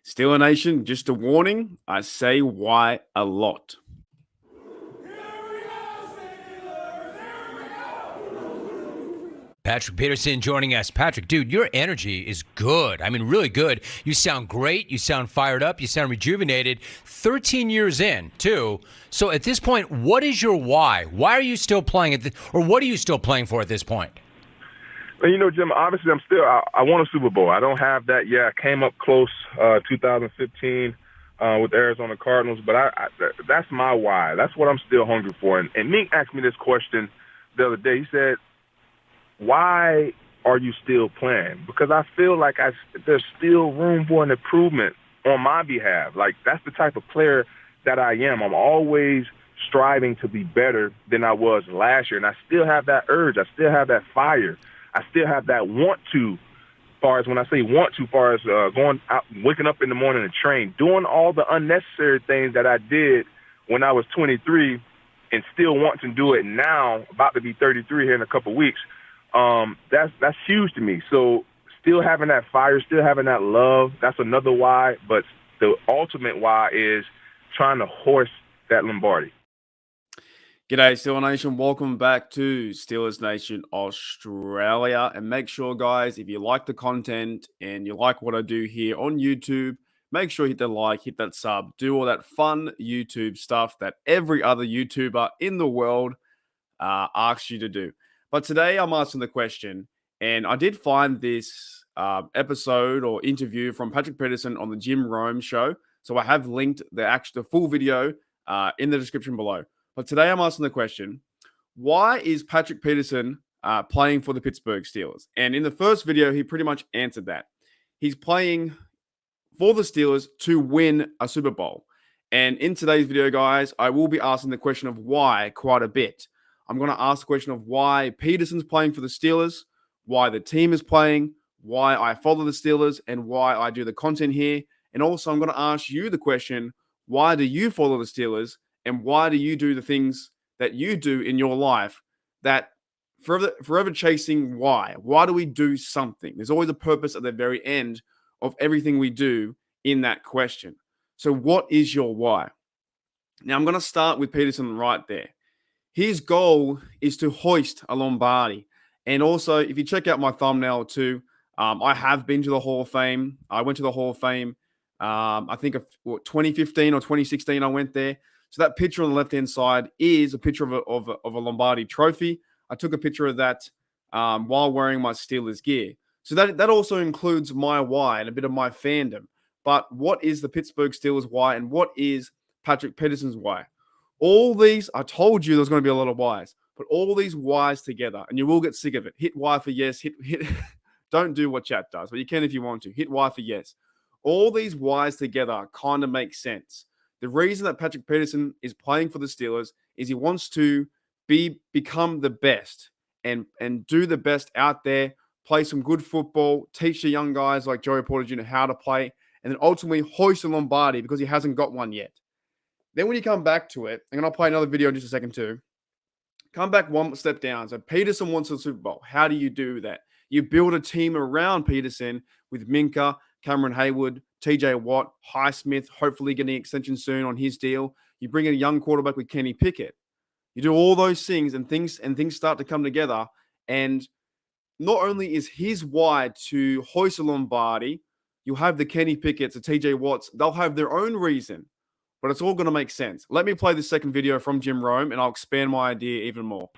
Steeler Nation, just a warning, I say why a lot. Patrick Peterson joining us. Patrick, dude, your energy is good. I mean, really good. You sound great. You sound fired up. You sound rejuvenated. 13 years in, too. So at this point, what is your why? Why are you still playing or what are you still playing for at this point? Well, Jim, obviously I won a Super Bowl. I don't have that yet. I came up close 2015 with the Arizona Cardinals, but that's my why. That's what I'm still hungry for. And Mink asked me this question the other day. He said, why are you still playing? Because I feel like there's still room for an improvement on my behalf. Like, that's the type of player that I am. I'm always striving to be better than I was last year, and I still have that urge. I still have that fire. I still have that want to, far as when I say want to, far as going out, waking up in the morning and train, doing all the unnecessary things that I did when I was 23 and still want to do it now, about to be 33 here in a couple of weeks. That's huge to me. So still having that fire, still having that love, that's another why. But the ultimate why is trying to horse that Lombardi. G'day, Steeler Nation. Welcome back to Steelers Nation Australia. And make sure, guys, if you like the content and you like what I do here on YouTube, make sure you hit that like, hit that sub, do all that fun YouTube stuff that every other YouTuber in the world asks you to do. But today I'm asking the question, and I did find this episode or interview from Patrick Peterson on the Jim Rome show. So I have linked the full video in the description below. But today I'm asking the question, why is Patrick Peterson playing for the Pittsburgh Steelers? And in the first video, he pretty much answered that. He's playing for the Steelers to win a Super Bowl. And in today's video, guys, I will be asking the question of why quite a bit. I'm going to ask the question of why Peterson's playing for the Steelers, why the team is playing, why I follow the Steelers, and why I do the content here. And also, I'm going to ask you the question, why do you follow the Steelers, and why do you do the things that you do in your life that forever chasing why? Why do we do something? There's always a purpose at the very end of everything we do in that question. So what is your why? Now, I'm going to start with Peterson right there. His goal is to hoist a Lombardi. And also, if you check out my thumbnail too, I have been to the Hall of Fame. I went to the Hall of Fame, I think 2015 or 2016 I went there. So that picture on the left-hand side is a picture of a Lombardi trophy. I took a picture of that while wearing my Steelers gear. So that also includes my why and a bit of my fandom. But what is the Pittsburgh Steelers why, and what is Patrick Peterson's why? All these, I told you there's going to be a lot of whys, but all these whys together, and you will get sick of it. Hit Y for yes, hit. Don't do what chat does, but you can if you want to. Hit Y for yes. All these whys together kind of make sense. The reason that Patrick Peterson is playing for the Steelers is he wants to become the best and do the best out there, play some good football, teach the young guys like Joey Porter Jr. how to play, and then ultimately hoist a Lombardi because he hasn't got one yet. Then when you come back to it, and I'll play another video in just a second too, come back one step down. So Peterson wants a Super Bowl. How do you do that? You build a team around Peterson with Minka, Cameron Haywood, TJ Watt, Highsmith, hopefully getting an extension soon on his deal. You bring in a young quarterback with Kenny Pickett. You do all those things and things start to come together. And not only is his why to hoist a Lombardi, you have the Kenny Pickett's, the TJ Watts. They'll have their own reason. But it's all going to make sense. Let me play the second video from Jim Rome, and I'll expand my idea even more.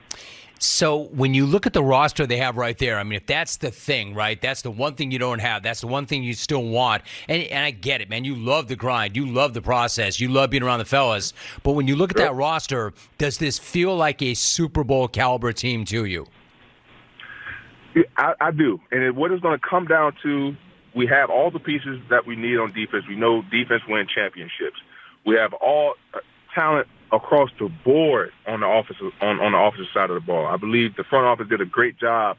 So when you look at the roster they have right there, I mean, if that's the thing, right, that's the one thing you don't have. That's the one thing you still want. And I get it, man. You love the grind. You love the process. You love being around the fellas. But when you look at that roster, does this feel like a Super Bowl caliber team to you? I do. And what it's going to come down to, we have all the pieces that we need on defense. We know defense wins championships. We have all talent across the board on the offensive side of the ball. I believe the front office did a great job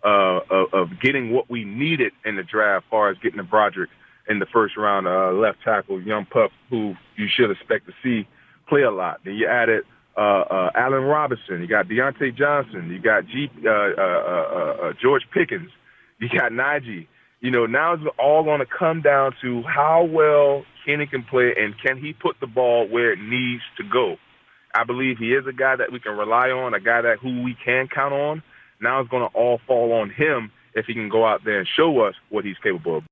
of getting what we needed in the draft, as far as getting the Broderick in the first round, left tackle, young pup who you should expect to see play a lot. Then you added Allen Robinson, you got Deontay Johnson, you got George Pickens, you got Najee, Now it's all going to come down to how well Kenny can play and can he put the ball where it needs to go. I believe he is a guy that we can rely on, a guy who we can count on. Now it's going to all fall on him if he can go out there and show us what he's capable of.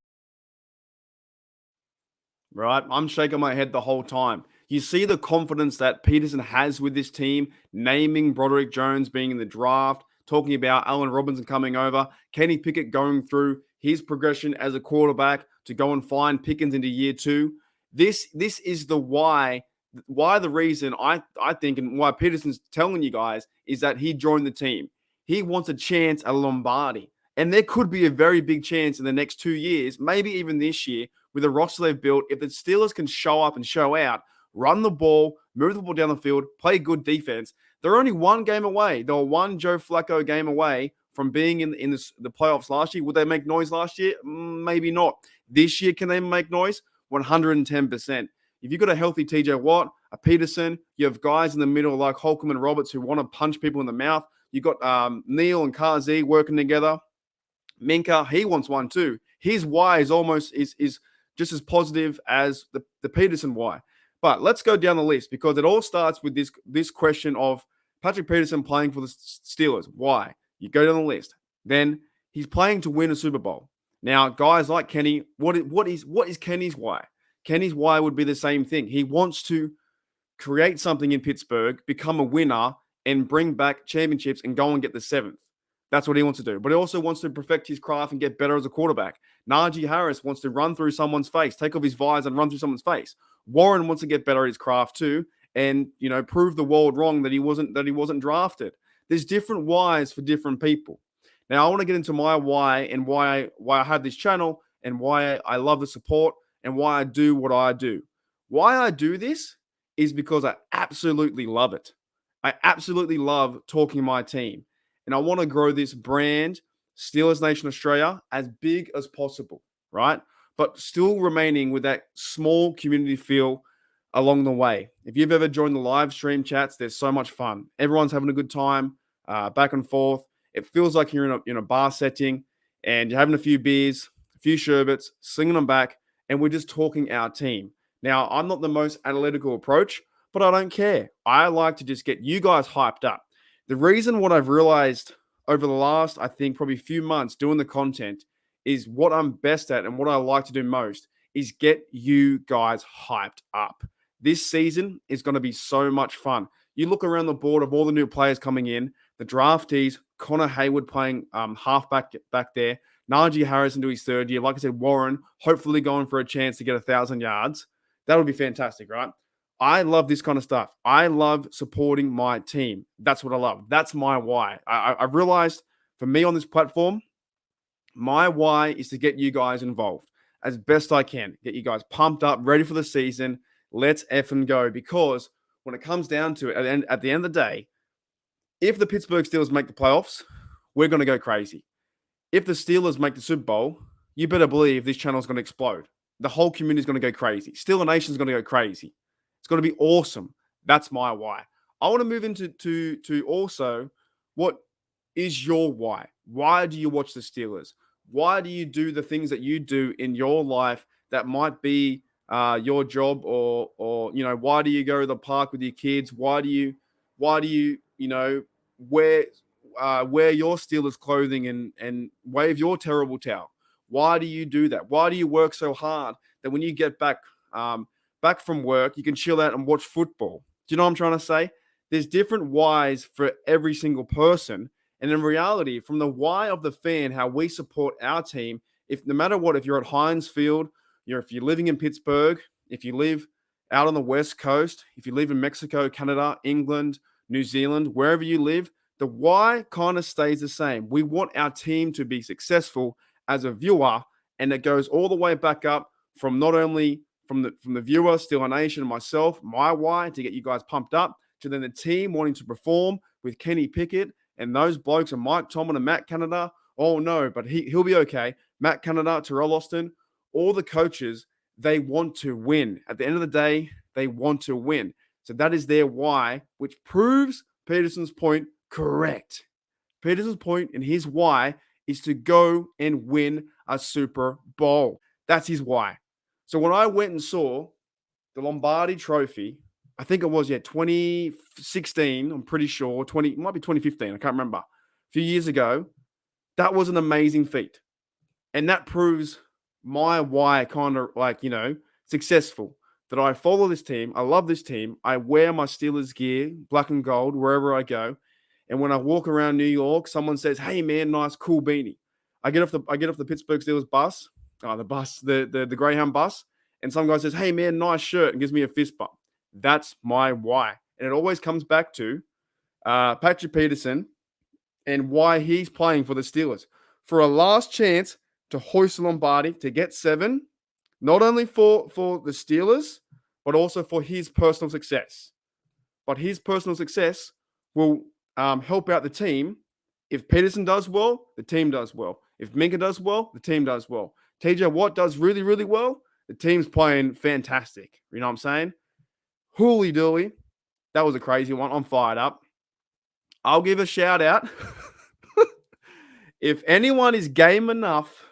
Right? I'm shaking my head the whole time. You see the confidence that Peterson has with this team, naming Broderick Jones being in the draft, talking about Allen Robinson coming over, Kenny Pickett going through his progression as a quarterback to go and find Pickens into year 2. This is the why the reason I think, and why Peterson's telling you guys, is that he joined the team. He wants a chance at Lombardi. And there could be a very big chance in the next 2 years, maybe even this year, with the roster they've built, if the Steelers can show up and show out, run the ball, move the ball down the field, play good defense. They're only one game away. They were one Joe Flacco game away from being in the playoffs last year. Would they make noise last year? Maybe not. This year, can they make noise? 110%. If you've got a healthy TJ Watt, a Peterson, you have guys in the middle like Holcomb and Roberts who want to punch people in the mouth. You've got Neal and Kazi working together. Minka, he wants one too. His why is almost is just as positive as the Peterson why. But let's go down the list, because it all starts with this question of Patrick Peterson playing for the Steelers. Why? You go down the list. Then he's playing to win a Super Bowl. Now, guys like Kenny, what is Kenny's why? Kenny's why would be the same thing. He wants to create something in Pittsburgh, become a winner, and bring back championships and go and get the 7th. That's what he wants to do. But he also wants to perfect his craft and get better as a quarterback. Najee Harris wants to run through someone's face, take off his visor and run through someone's face. Warren wants to get better at his craft too, and prove the world wrong that he wasn't drafted. There's different whys for different people. Now I want to get into my why and why I have this channel and why I love the support and why I do what I do. Why I do this is because I absolutely love it. I absolutely love talking my team. And I want to grow this brand, Steelers Nation Australia, as big as possible, right? But still remaining with that small community feel along the way. If you've ever joined the live stream chats, there's so much fun. Everyone's having a good time, back and forth. It feels like you're in a bar setting and you're having a few beers, a few sherbets, slinging them back, and we're just talking our team. Now, I'm not the most analytical approach, but I don't care. I like to just get you guys hyped up. The reason what I've realized over the last, I think, probably few months doing the content is what I'm best at and what I like to do most is get you guys hyped up. This season is going to be so much fun. You look around the board of all the new players coming in, the draftees, Connor Hayward playing halfback back there, Najee Harris into his 3rd year. Like I said, Warren hopefully going for a chance to get 1,000 yards. That would be fantastic, right? I love this kind of stuff. I love supporting my team. That's what I love. That's my why. I realized for me on this platform, my why is to get you guys involved as best I can. Get you guys pumped up, ready for the season. Let's effing go. Because when it comes down to it, at the end of the day, if the Pittsburgh Steelers make the playoffs, we're going to go crazy. If the Steelers make the Super Bowl, you better believe this channel is going to explode. The whole community is going to go crazy. Steeler Nation is going to go crazy. It's going to be awesome. That's my why. I want to move into to also, what is your why? Why do you watch the Steelers? Why do you do the things that you do in your life that might be your job, or why do you go to the park with your kids? Why do you wear your Steelers clothing and wave your terrible towel? Why do you do that? Why do you work so hard that when you get back from work, you can chill out and watch football? Do you know what I'm trying to say? There's different whys for every single person. And in reality, from the why of the fan, how we support our team, if no matter what, if you're at Heinz Field, if you're living in Pittsburgh, if you live out on the West Coast, if you live in Mexico, Canada, England, New Zealand, wherever you live, the why kind of stays the same. We want our team to be successful as a viewer, and it goes all the way back up from not only from the viewer, Steeler Nation, myself, my why to get you guys pumped up, to then the team wanting to perform with Kenny Pickett and those blokes and Mike Tomlin and Matt Canada. Oh no, but he'll be okay. Matt Canada, Terrell Austin, all the coaches, they want to win. At the end of the day, they want to win. So that is their why, which proves Peterson's point correct. Peterson's point and his why is to go and win a Super Bowl. That's his why. So when I went and saw the Lombardi Trophy, I think it was 2016. I'm pretty sure it might be 2015. I can't remember. A few years ago, that was an amazing feat, and that proves my why kind of successful. That I follow this team. I love this team. I wear my Steelers gear, black and gold, wherever I go. And when I walk around New York, someone says, "Hey man, nice cool beanie." I get off the Pittsburgh Steelers bus, the Greyhound bus, and some guy says, "Hey man, nice shirt," and gives me a fist bump. That's my why, and it always comes back to Patrick Peterson and why he's playing for the Steelers for a last chance to hoist the Lombardi to get 7, not only for the Steelers but also for his personal success. But his personal success will help out the team. If Peterson does well, the team does well. If Minka does well, the team does well. TJ Watt does really, really well, the team's playing fantastic. You know what I'm saying? Hooly dooly. That was a crazy one. I'm fired up. I'll give a shout out. If anyone is game enough,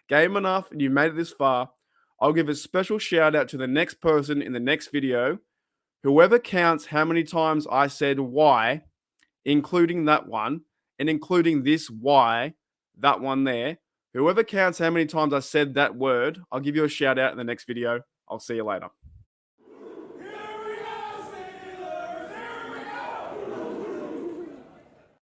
and you made it this far, I'll give a special shout out to the next person in the next video. Whoever counts how many times I said why, including that one, and including this why, that one there, whoever counts how many times I said that word, I'll give you a shout out in the next video. I'll see you later.